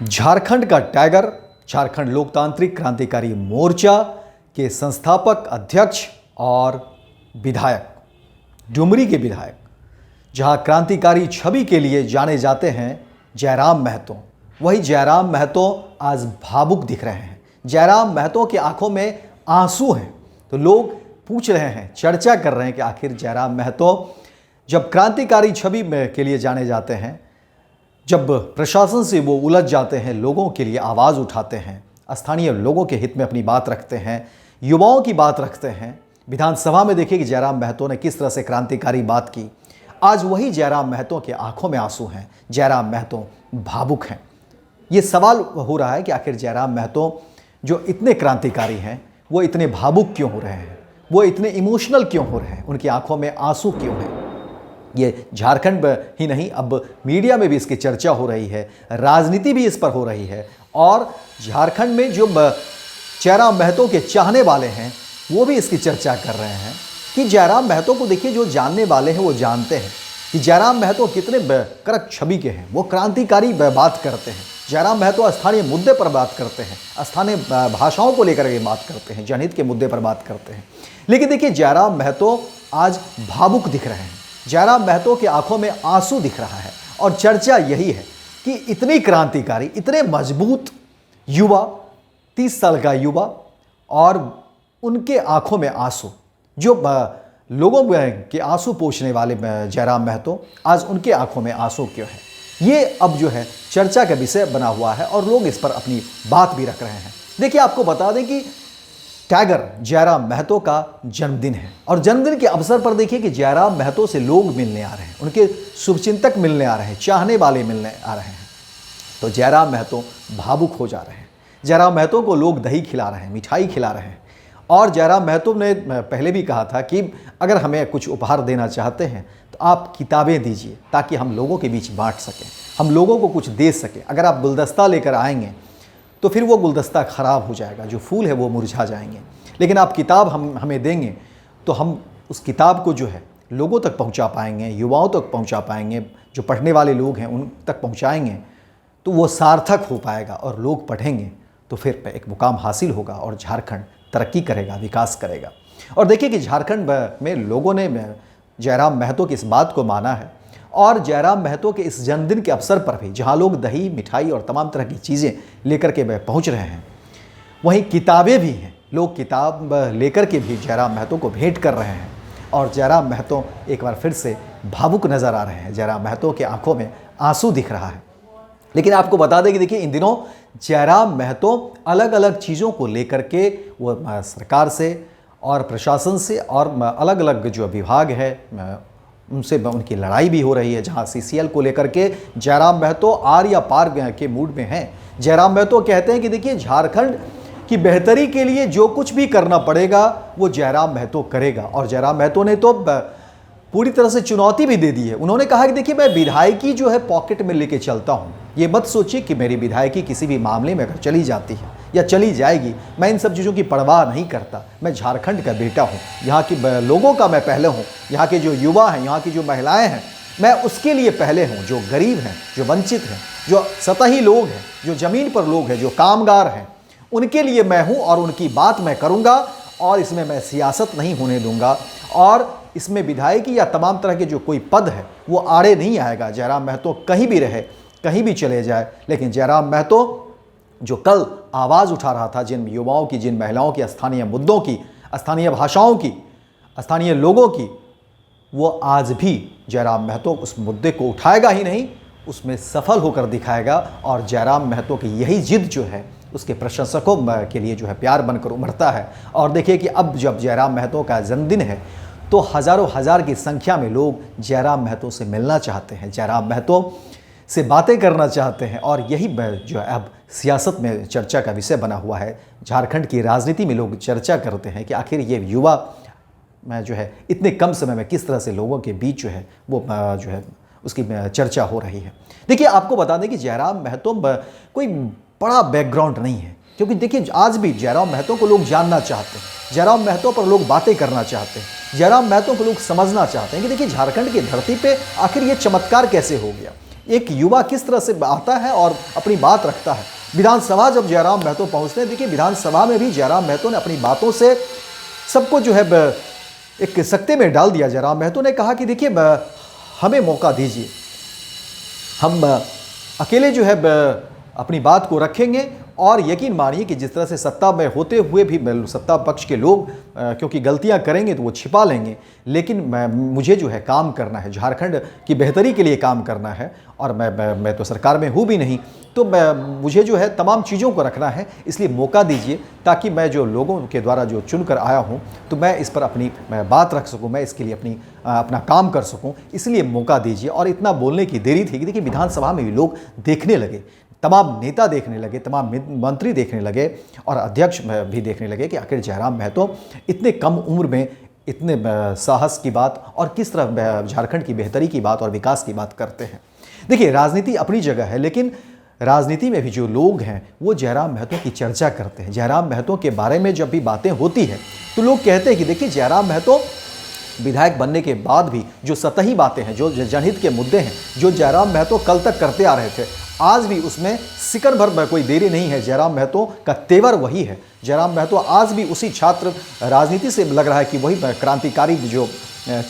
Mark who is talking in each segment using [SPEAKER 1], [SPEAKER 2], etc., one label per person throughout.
[SPEAKER 1] झारखंड का टाइगर, झारखंड लोकतांत्रिक क्रांतिकारी मोर्चा के संस्थापक अध्यक्ष और विधायक, डुमरी के विधायक, जहां क्रांतिकारी छवि के लिए जाने जाते हैं जयराम महतो, वही जयराम महतो आज भावुक दिख रहे हैं। जयराम महतो की आंखों में आंसू हैं। तो लोग पूछ रहे हैं, चर्चा कर रहे हैं कि आखिर जयराम महतो जब क्रांतिकारी छवि के लिए जाने जाते हैं, जब प्रशासन से वो उलझ जाते हैं, लोगों के लिए आवाज़ उठाते हैं, स्थानीय लोगों के हित में अपनी बात रखते हैं, युवाओं की बात रखते हैं। विधानसभा में देखिए कि जयराम महतो ने किस तरह से क्रांतिकारी बात की। आज वही जयराम महतो के आंखों में आंसू हैं, जयराम महतो भावुक हैं। ये सवाल हो रहा है कि आखिर जयराम महतो जो इतने क्रांतिकारी हैं, वो इतने भावुक क्यों हो रहे हैं, वो इतने इमोशनल क्यों हो रहे हैं, उनकी आंखों में आंसू क्यों हैं। ये झारखंड ही नहीं, अब मीडिया में भी इसकी चर्चा हो रही है, राजनीति भी इस पर हो रही है। और झारखंड में जो जयराम महतो के चाहने वाले हैं वो भी इसकी चर्चा कर रहे हैं कि जयराम महतो को देखिए, जो जानने वाले हैं वो जानते हैं कि जयराम महतो कितने कड़क छवि के हैं। वो क्रांतिकारी बात करते हैं। जयराम महतो स्थानीय मुद्दे पर बात करते हैं, स्थानीय भाषाओं को लेकर के बात करते हैं, जनहित के मुद्दे पर बात करते हैं। लेकिन देखिए, जयराम महतो आज भावुक दिख रहे हैं। जयराम महतो की आंखों में आंसू दिख रहा है। और चर्चा यही है कि इतनी क्रांतिकारी, इतने मजबूत युवा, 30 साल का युवा, और उनके आंखों में आंसू, जो लोगों के आंसू पोंछने वाले जयराम महतो, आज उनके आंखों में आंसू क्यों है, ये अब जो है चर्चा का विषय बना हुआ है और लोग इस पर अपनी बात भी रख रहे हैं। देखिए, आपको बता दें कि टाइगर जयराम महतो का जन्मदिन है और जन्मदिन के अवसर पर देखिए कि जयराम महतो से लोग मिलने आ रहे हैं, उनके शुभचिंतक मिलने आ रहे हैं, चाहने वाले मिलने आ रहे हैं। तो जयराम महतो भावुक हो जा रहे हैं। जयराम महतो को लोग दही खिला रहे हैं, मिठाई खिला रहे हैं। और जयराम महतो ने पहले भी कहा था कि अगर हमें कुछ उपहार देना चाहते हैं तो आप किताबें दीजिए, ताकि हम लोगों के बीच बांट सकें, हम लोगों को कुछ दे सकें। अगर आप गुलदस्ता लेकर आएंगे तो फिर वो गुलदस्ता ख़राब हो जाएगा, जो फूल है वो मुरझा जाएंगे। लेकिन आप किताब हमें देंगे तो हम उस किताब को जो है लोगों तक पहुंचा पाएंगे, युवाओं तक पहुंचा पाएंगे, जो पढ़ने वाले लोग हैं उन तक पहुंचाएंगे, तो वो सार्थक हो पाएगा और लोग पढ़ेंगे तो फिर एक मुकाम हासिल होगा और झारखंड तरक्की करेगा, विकास करेगा। और देखिए कि झारखंड में लोगों ने जयराम महतो की इस बात को माना है। और जयराम महतो के इस जन्मदिन के अवसर पर भी जहां लोग दही, मिठाई और तमाम तरह की चीज़ें लेकर के पहुंच रहे हैं, वहीं किताबें भी हैं। लोग किताब लेकर के भी जयराम महतो को भेंट कर रहे हैं। और जयराम महतो एक बार फिर से भावुक नज़र आ रहे हैं। जयराम महतो की आंखों में आंसू दिख रहा है। लेकिन आपको बता दें कि देखिए, इन दिनों जयराम महतो अलग अलग चीज़ों को लेकर के वो सरकार से और प्रशासन से और अलग अलग जो विभाग है उनसे उनकी लड़ाई भी हो रही है। जहां CCL को लेकर के जयराम महतो आर या पार के मूड में हैं। जयराम महतो कहते हैं कि देखिए, झारखंड की बेहतरी के लिए जो कुछ भी करना पड़ेगा वो जयराम महतो करेगा। और जयराम महतो ने तो पूरी तरह से चुनौती भी दे दी है। उन्होंने कहा कि देखिए, मैं विधायकी जो है पॉकेट में लेके चलता हूँ। ये मत सोचिए कि मेरी विधायकी किसी भी मामले में अगर चली जाती है या चली जाएगी, मैं इन सब चीज़ों की परवाह नहीं करता। मैं झारखंड का बेटा हूँ, यहाँ के लोगों का मैं पहले हूँ। यहाँ के जो युवा हैं, यहाँ की जो महिलाएं हैं, मैं उसके लिए पहले हूँ। जो गरीब हैं, जो वंचित हैं, जो सतही लोग हैं, जो ज़मीन पर लोग हैं, जो कामगार हैं, उनके लिए मैं हूँ और उनकी बात मैं करूँगा। और इसमें मैं सियासत नहीं होने दूँगा और इसमें विधायकी या तमाम तरह के जो कोई पद है वो आड़े नहीं आएगा। जयराम महतो कहीं भी रहे, कहीं भी चले जाए, लेकिन जयराम महतो जो कल आवाज़ उठा रहा था जिन युवाओं की, जिन महिलाओं की, स्थानीय मुद्दों की, स्थानीय भाषाओं की, स्थानीय लोगों की, वो आज भी जयराम महतो उस मुद्दे को उठाएगा ही नहीं, उसमें सफल होकर दिखाएगा। और जयराम महतो की यही जिद जो है उसके प्रशंसकों के लिए जो है प्यार बनकर उमड़ता है। और देखिए कि अब जब जयराम महतो का जन्मदिन है तो हज़ारों हज़ार की संख्या में लोग जयराम महतो से मिलना चाहते हैं, जयराम महतो से बातें करना चाहते हैं। और यही जो है अब सियासत में चर्चा का विषय बना हुआ है। झारखंड की राजनीति में लोग चर्चा करते हैं कि आखिर ये युवा जो है इतने कम समय में किस तरह से लोगों के बीच जो है वो जो है उसकी चर्चा हो रही है। देखिए, आपको बता दें कि जयराम महतो कोई बड़ा बैकग्राउंड नहीं है, क्योंकि देखिए आज भी जयराम महतो को लोग जानना चाहते हैं, जयराम महतो पर लोग बातें करना चाहते हैं, जयराम महतो को लोग समझना चाहते हैं कि देखिए, झारखंड की धरती पे आखिर ये चमत्कार कैसे हो गया। एक युवा किस तरह से आता है और अपनी बात रखता है। विधानसभा जब जयराम महतो पहुंचते हैं, देखिए विधानसभा में भी जयराम महतो ने अपनी बातों से सबको जो है एक सकते में डाल दिया। जयराम महतो ने कहा कि देखिए हमें मौका दीजिए, हम अकेले जो है अपनी बात को रखेंगे और यकीन मानिए कि जिस तरह से सत्ता में होते हुए भी सत्ता पक्ष के लोग क्योंकि गलतियां करेंगे तो वो छिपा लेंगे, लेकिन मुझे जो है काम करना है, झारखंड की बेहतरी के लिए काम करना है और मैं तो सरकार में हूँ भी नहीं, तो मुझे जो है तमाम चीज़ों को रखना है, इसलिए मौका दीजिए ताकि मैं जो लोगों के द्वारा जो चुन कर आया हूँ तो मैं इस पर अपनी बात रख सकूँ, मैं इसके लिए अपना काम कर सकूँ, इसलिए मौका दीजिए। और इतना बोलने की देरी थी कि देखिए विधानसभा में भी लोग देखने लगे, तमाम नेता देखने लगे, तमाम मंत्री देखने लगे और अध्यक्ष भी देखने लगे कि आखिर जयराम महतो इतने कम उम्र में इतने साहस की बात और किस तरह झारखंड की बेहतरी की बात और विकास की बात करते हैं। देखिए राजनीति अपनी जगह है, लेकिन राजनीति में भी जो लोग हैं वो जयराम महतो की चर्चा करते हैं। जयराम महतो के बारे में जब भी बातें होती हैं तो लोग कहते हैं कि देखिए जयराम महतो विधायक बनने के बाद भी जो सतही बातें हैं, जो जनहित के मुद्दे हैं, जो जयराम महतो कल तक करते आ रहे थे, आज भी उसमें सिकन भर कोई देरी नहीं है। जयराम महतो का तेवर वही है। जयराम महतो आज भी उसी छात्र राजनीति से लग रहा है कि वही क्रांतिकारी जो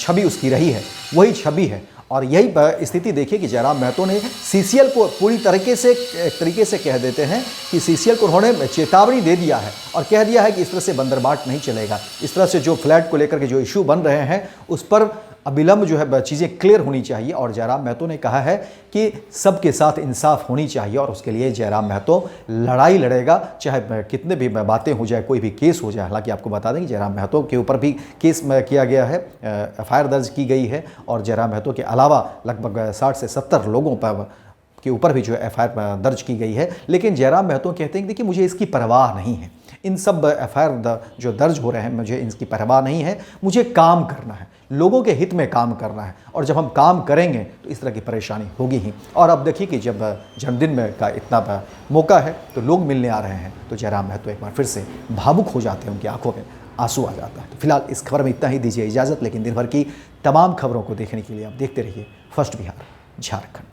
[SPEAKER 1] छवि उसकी रही है वही छवि है। और यही स्थिति देखिए कि जयराम महतो ने सीसीएल को पूरी एक तरीके से कह देते हैं कि सीसीएल को उन्होंने चेतावनी दे दिया है और कह दिया है कि इस तरह से बंदरबाट नहीं चलेगा। इस तरह से जो फ्लैट को लेकर के जो इशू बन रहे हैं उस पर अविलंब जो है चीज़ें क्लियर होनी चाहिए। और जयराम महतो ने कहा है कि सबके साथ इंसाफ होनी चाहिए और उसके लिए जयराम महतो लड़ाई लड़ेगा, चाहे कितने भी बातें हो जाए, कोई भी केस हो जाए। हालांकि आपको बता दें कि जयराम महतो के ऊपर भी केस किया गया है, एफआईआर दर्ज की गई है और जयराम महतो के अलावा लगभग 60 से 70 लोगों पर के ऊपर भी जो एफआईआर दर्ज की गई है। लेकिन जयराम महतो कहते हैं कि देखिए मुझे इसकी परवाह नहीं है, इन सब एफआईआर जो दर्ज हो रहे हैं मुझे इनकी परवाह नहीं है, मुझे काम करना है, लोगों के हित में काम करना है और जब हम काम करेंगे तो इस तरह की परेशानी होगी ही। और अब देखिए कि जब जन्मदिन में का इतना मौका है तो लोग मिलने आ रहे हैं तो जयराम महतो एक बार फिर से भावुक हो जाते हैं, उनकी आंखों में आंसू आ जाता है। तो फिलहाल इस खबर में इतना ही, दीजिए इजाज़त। लेकिन दिन भर की तमाम खबरों को देखने के लिए आप देखते रहिए फर्स्ट बिहार झारखंड।